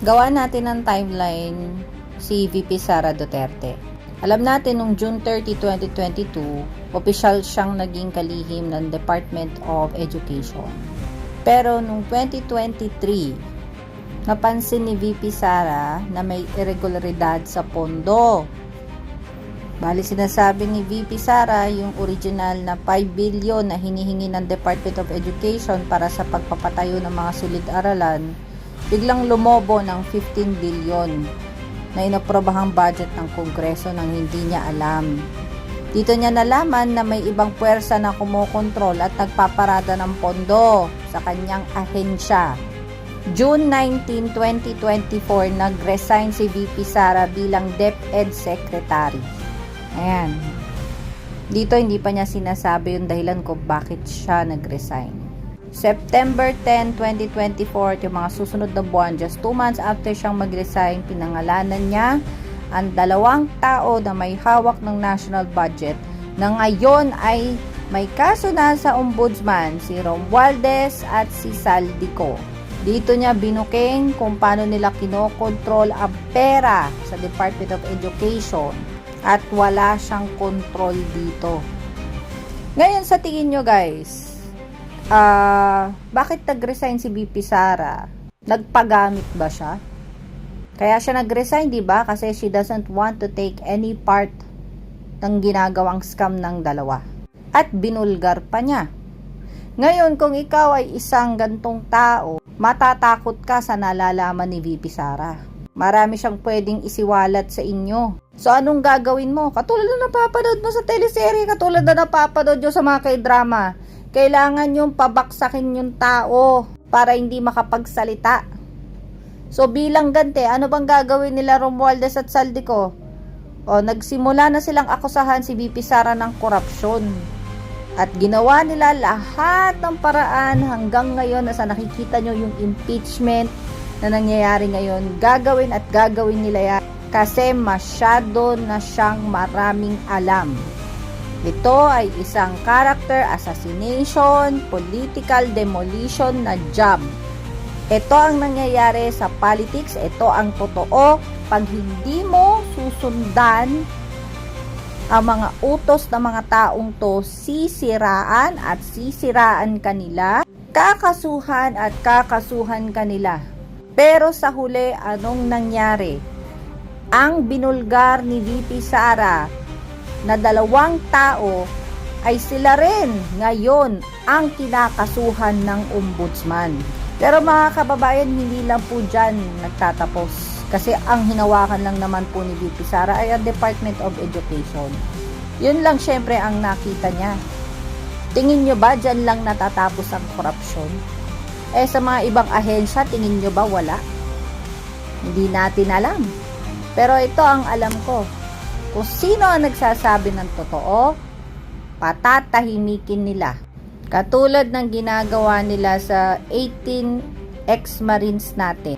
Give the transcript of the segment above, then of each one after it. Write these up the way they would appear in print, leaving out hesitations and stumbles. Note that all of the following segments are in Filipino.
Gawa natin ng timeline si VP Sara Duterte. Alam natin nung June 30, 2022, opisyal siyang naging kalihim ng Department of Education. Pero nung 2023, napansin ni VP Sara na may irregularidad sa pondo. Bali sinasabi ni VP Sara yung original na 5 billion na hinihingi ng Department of Education para sa pagpapatayo ng mga silid-aralan, biglang lumobo ng 15 billion na inaprobahang budget ng Kongreso nang hindi niya alam. Dito niya nalaman na may ibang puwersa na kumokontrol at nagpaparada ng pondo sa kanyang ahensya. June 19, 2024, nag-resign si VP Sara bilang DepEd Secretary. Ayan. Dito hindi pa niya sinasabi yung dahilan kung bakit siya nag-resign. September 10, 2024, yung mga susunod na buwan, just 2 months after siyang mag-resign, pinangalanan niya ang 2 tao na may hawak ng national budget na ngayon ay may kaso na sa ombudsman, si Romualdez at si Saldico. Dito niya binuking kung paano nila kinokontrol ang pera sa Department of Education at wala siyang control dito. Ngayon sa tingin nyo guys, bakit nag-resign si VP Sara? Nagpagamit ba siya? Kaya siya nag-resign, di ba? Kasi she doesn't want to take any part ng ginagawang scam ng dalawa. At binulgar pa niya. Ngayon, kung ikaw ay isang gantong tao, matatakot ka sa nalalaman ni VP Sara. Marami siyang pwedeng isiwalat sa inyo. So, anong gagawin mo? Katulad na napapanood mo sa teleserye, katulad na napapanood nyo sa mga k-drama. Kailangan yung pabaksakin yung tao para hindi makapagsalita. So, bilang ganti, ano bang gagawin nila Romualdez at Saldico? O, nagsimula na silang akusahan si VP Sara ng korupsyon. At ginawa nila lahat ng paraan hanggang ngayon na sa nakikita nyo yung impeachment na nangyayari ngayon, gagawin at gagawin nila yan kasi masyado na siyang maraming alam. Ito ay isang character assassination, political demolition na job. Ito ang nangyayari sa politics, ito ang totoo. Pag hindi mo susundan ang mga utos ng mga taong to, sisiraan at sisiraan kanila, kakasuhan at kakasuhan kanila. Pero sa huli, anong nangyari? Ang binulgar ni VP Sara na 2 tao ay sila rin ngayon ang kinakasuhan ng ombudsman. Pero mga kababayan, hindi lang po dyan nagtatapos. Kasi ang hinawakan lang naman po ni VP Sara ay ang Department of Education. Yun lang syempre ang nakita niya. Tingin nyo ba dyan lang natatapos ang korupsyon? Sa mga ibang ahensya, tingin nyo ba wala? Hindi natin alam. Pero ito ang alam ko. Kung sino ang nagsasabi ng totoo, patatahimikin nila. Katulad ng ginagawa nila sa 18 ex-marines natin.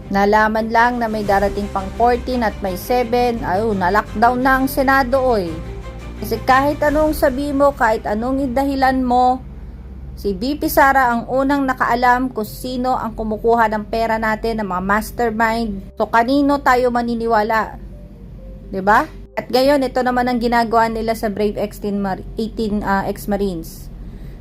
Nalaman lang na may darating pang 14 at may 7. Na-lockdown na ang Senado Kasi kahit anong sabi mo, kahit anong dahilan mo, si VP Sara ang unang nakaalam kung sino ang kumukuha ng pera natin, ng mga mastermind. So, kanino tayo maniniwala? 'Di ba? At ngayon, ito naman ang ginagawa nila sa Brave 18 ex-marines.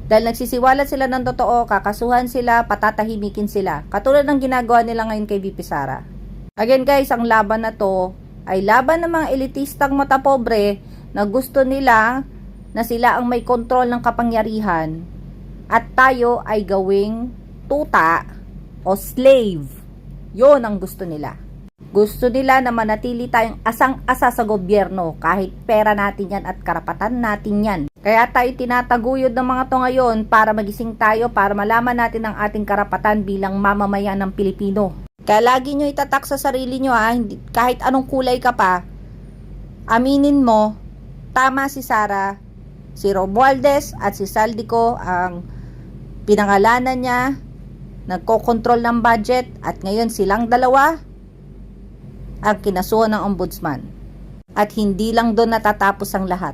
Dahil nagsisiwalat sila ng totoo, kakasuhan sila, patatahimikin sila. Katulad ng ginagawa nila ngayon kay VP Sara. Again guys, ang laban na to ay laban ng mga elitistang mata pobre na gusto nila na sila ang may kontrol ng kapangyarihan. At tayo ay gawing tuta o slave. Yon ang gusto nila. Gusto nila na manatili tayong asang-asa sa gobyerno kahit pera natin yan at karapatan natin yan. Kaya tayo tinataguyod ng mga to ngayon para magising tayo, para malaman natin ang ating karapatan bilang mamamayan ng Pilipino. Kaya lagi nyo itatak sa sarili nyo kahit anong kulay ka pa, aminin mo, tama si Sara, si Romualdez at si Saldico ang pinangalanan niya, nagkokontrol ng budget at ngayon silang dalawa ang kinasuhan ng ombudsman. At hindi lang doon natatapos ang lahat.